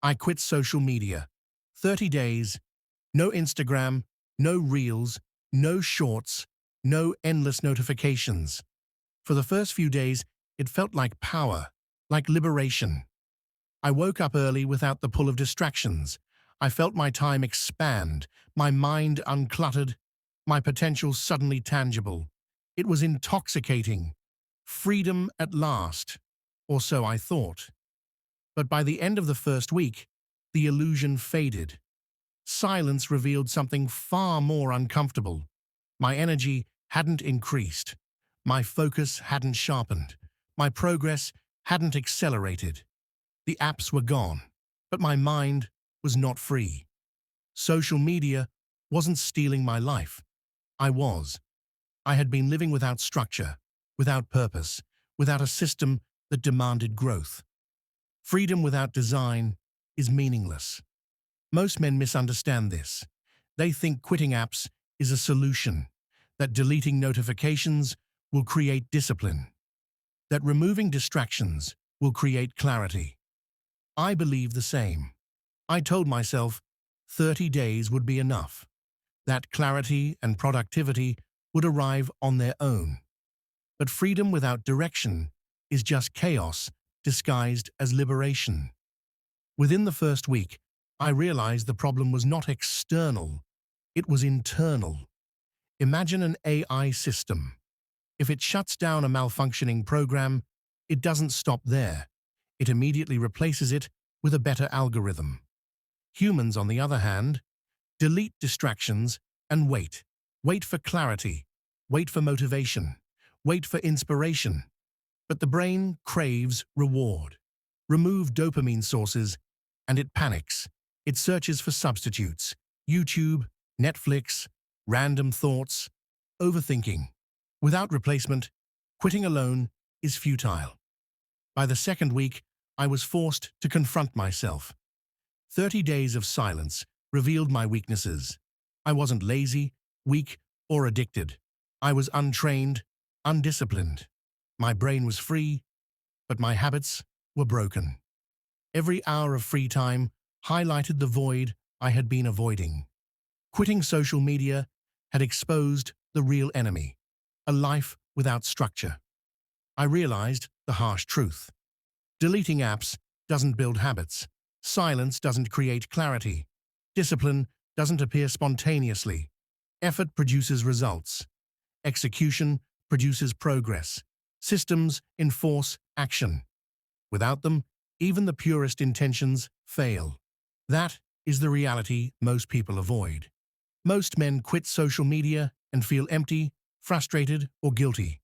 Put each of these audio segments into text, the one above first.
I quit social media. 30 days, no Instagram, no Reels, no Shorts, no endless notifications. For the first few days, it felt like power, like liberation. I woke up early without the pull of distractions. I felt my time expand, my mind uncluttered, my potential suddenly tangible. It was intoxicating. Freedom at last, or so I thought. But by the end of the first week, the illusion faded. Silence revealed something far more uncomfortable. My energy hadn't increased. My focus hadn't sharpened. My progress hadn't accelerated. The apps were gone, but my mind was not free. Social media wasn't stealing my life. I was. I had been living without structure, without purpose, without a system that demanded growth. Freedom without design is meaningless. Most men misunderstand this. They think quitting apps is a solution, that deleting notifications will create discipline, that removing distractions will create clarity. I believe the same. I told myself 30 days would be enough, that clarity and productivity would arrive on their own. But freedom without direction is just chaos disguised as liberation. Within the first week, I realized the problem was not external, it was internal. Imagine an AI system. If it shuts down a malfunctioning program, it doesn't stop there. It immediately replaces it with a better algorithm. Humans, on the other hand, delete distractions and wait. Wait for clarity. Wait for motivation. Wait for inspiration. But the brain craves reward. Remove dopamine sources, and it panics. It searches for substitutes. YouTube, Netflix, random thoughts, overthinking. Without replacement, quitting alone is futile. By the second week, I was forced to confront myself. 30 days of silence revealed my weaknesses. I wasn't lazy, weak, or addicted. I was untrained, undisciplined. My brain was free, but my habits were broken. Every hour of free time highlighted the void I had been avoiding. Quitting social media had exposed the real enemy, a life without structure. I realized the harsh truth. Deleting apps doesn't build habits. Silence doesn't create clarity. Discipline doesn't appear spontaneously. Effort produces results. Execution produces progress. Systems enforce action. Without them, even the purest intentions fail. That is the reality most people avoid. Most men quit social media and feel empty, frustrated, or guilty.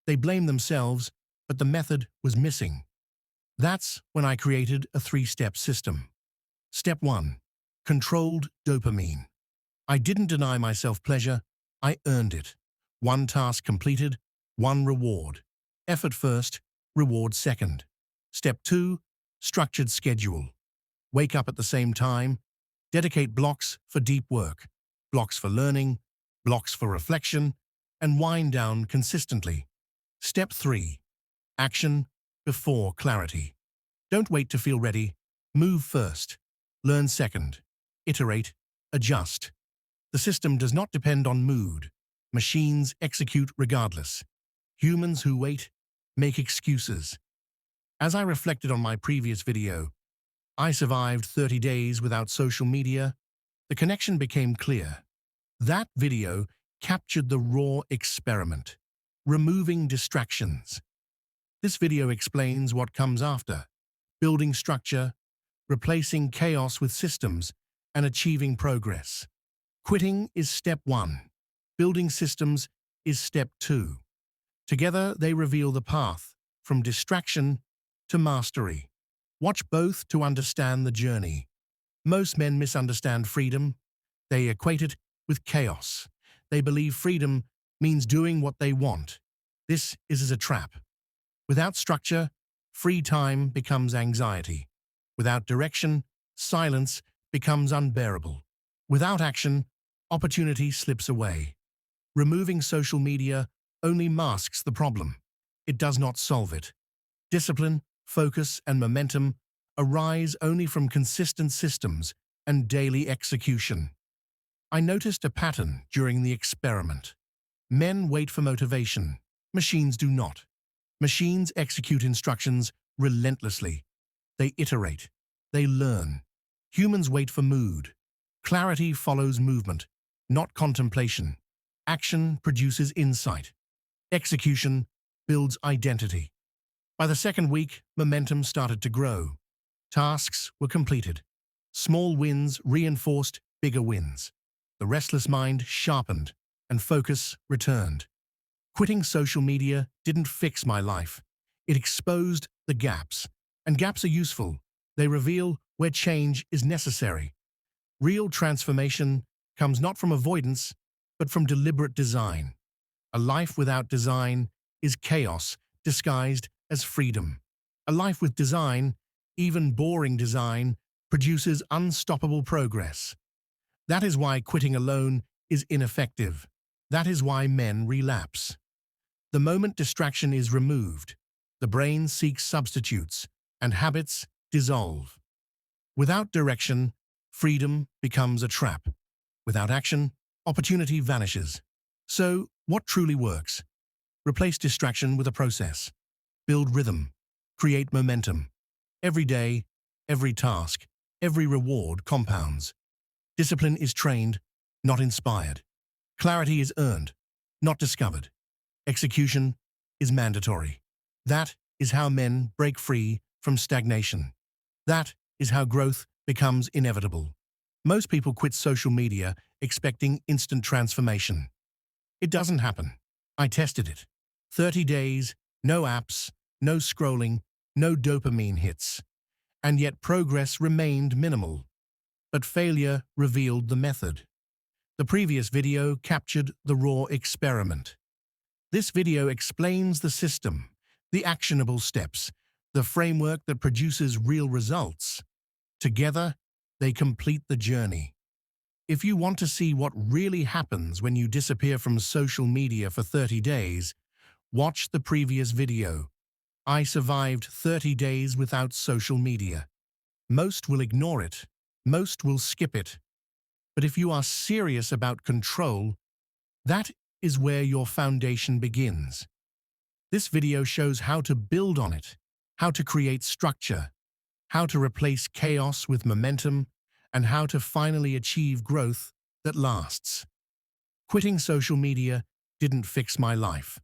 They blame themselves, but the method was missing. That's when I created a 3-step system. Step 1. Controlled dopamine. I didn't deny myself pleasure, I earned it. One task completed, one reward. Effort first, reward second. Step 2. Structured schedule. Wake up at the same time. Dedicate blocks for deep work, blocks for learning, blocks for reflection, and wind down consistently. Step 3. Action before clarity. Don't wait to feel ready. Move first. Learn second. Iterate. Adjust. The system does not depend on mood. Machines execute regardless. Humans who wait make excuses. As I reflected on my previous video, I survived 30 days without social media. The connection became clear. That video captured the raw experiment, removing distractions. This video explains what comes after: building structure, replacing chaos with systems, and achieving progress. Quitting is step 1. Building systems is step 2. Together, they reveal the path from distraction to mastery. Watch both to understand the journey. Most men misunderstand freedom. They equate it with chaos. They believe freedom means doing what they want. This is a trap. Without structure, free time becomes anxiety. Without direction, silence becomes unbearable. Without action, opportunity slips away. Removing social media only masks the problem. It does not solve it. Discipline, focus, and momentum arise only from consistent systems and daily execution. I noticed a pattern during the experiment. Men wait for motivation. Machines do not. Machines execute instructions relentlessly. They iterate. They learn. Humans wait for mood. Clarity follows movement, not contemplation. Action produces insight. Execution builds identity. By the second week, momentum started to grow. Tasks were completed. Small wins reinforced bigger wins. The restless mind sharpened, and focus returned. Quitting social media didn't fix my life. It exposed the gaps. And gaps are useful. They reveal where change is necessary. Real transformation comes not from avoidance, but from deliberate design. A life without design is chaos disguised as freedom. A life with design, even boring design, produces unstoppable progress. That is why quitting alone is ineffective. That is why men relapse. The moment distraction is removed, the brain seeks substitutes, and habits dissolve. Without direction, freedom becomes a trap. Without action, opportunity vanishes. So, what truly works? Replace distraction with a process. Build rhythm. Create momentum. Every day, every task, every reward compounds. Discipline is trained, not inspired. Clarity is earned, not discovered. Execution is mandatory. That is how men break free from stagnation. That is how growth becomes inevitable. Most people quit social media expecting instant transformation. It doesn't happen. I tested it. 30 days, no apps, no scrolling, no dopamine hits. And yet progress remained minimal. But failure revealed the method. The previous video captured the raw experiment. This video explains the system, the actionable steps, the framework that produces real results. Together, they complete the journey. If you want to see what really happens when you disappear from social media for 30 days, watch the previous video. I survived 30 days without social media. Most will ignore it. Most will skip it. But if you are serious about control, that is where your foundation begins. This video shows how to build on it, how to create structure, how to replace chaos with momentum, and how to finally achieve growth that lasts. Quitting social media didn't fix my life,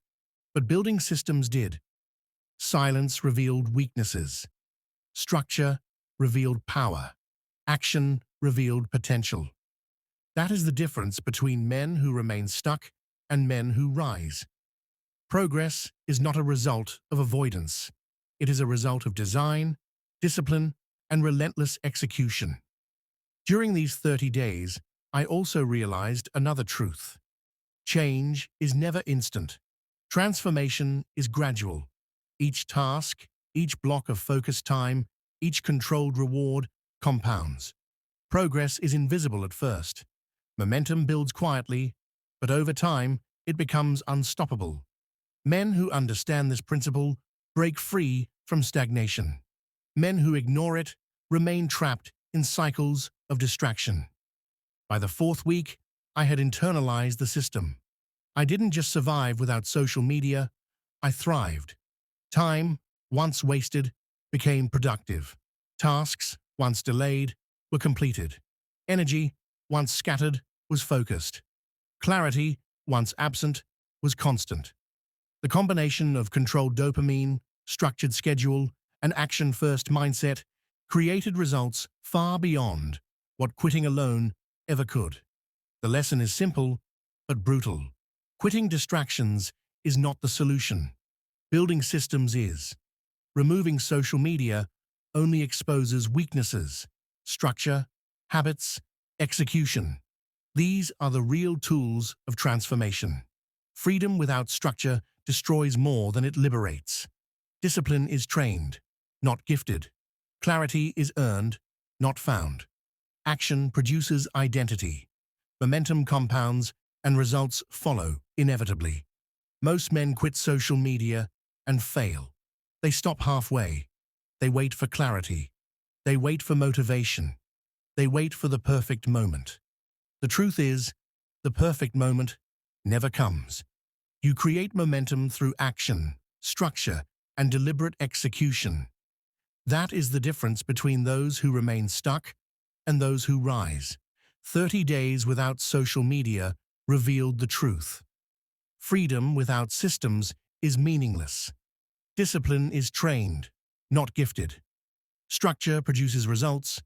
but building systems did. Silence revealed weaknesses. Structure revealed power. Action revealed potential. That is the difference between men who remain stuck and men who rise. Progress is not a result of avoidance. It is a result of design, discipline, and relentless execution. During these 30 days, I also realized another truth. Change is never instant. Transformation is gradual. Each task, each block of focus time, each controlled reward compounds. Progress is invisible at first. Momentum builds quietly, but over time, it becomes unstoppable. Men who understand this principle break free from stagnation. Men who ignore it remain trapped in cycles of distraction. By the fourth week, I had internalized the system. I didn't just survive without social media, I thrived. Time, once wasted, became productive. Tasks, once delayed, were completed. Energy, once scattered, was focused. Clarity, once absent, was constant. The combination of controlled dopamine, structured schedule, and action-first mindset created results far beyond what quitting alone ever could. The lesson is simple, but brutal. Quitting distractions is not the solution. Building systems is. Removing social media only exposes weaknesses, structure, habits, execution. These are the real tools of transformation. Freedom without structure destroys more than it liberates. Discipline is trained, not gifted. Clarity is earned, not found. Action produces identity. Momentum compounds, and results follow inevitably. Most men quit social media and fail. They stop halfway. They wait for clarity. They wait for motivation. They wait for the perfect moment. The truth is, the perfect moment never comes. You create momentum through action, structure, and deliberate execution. That is the difference between those who remain stuck and those who rise. 30 days without social media revealed the truth. Freedom without systems is meaningless. Discipline is trained, not gifted. Structure produces results,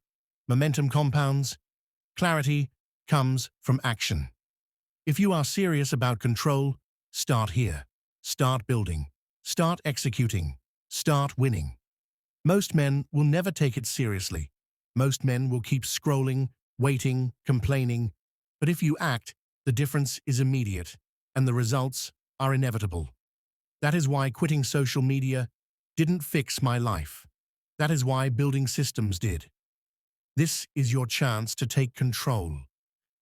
momentum compounds, clarity comes from action. If you are serious about control, start here. Start building. Start executing. Start winning. Most men will never take it seriously. Most men will keep scrolling, waiting, complaining. But if you act, the difference is immediate, and the results are inevitable. That is why quitting social media didn't fix my life. That is why building systems did. This is your chance to take control,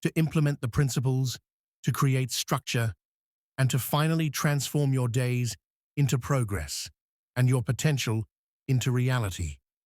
to implement the principles, to create structure, and to finally transform your days into progress and your potential into reality.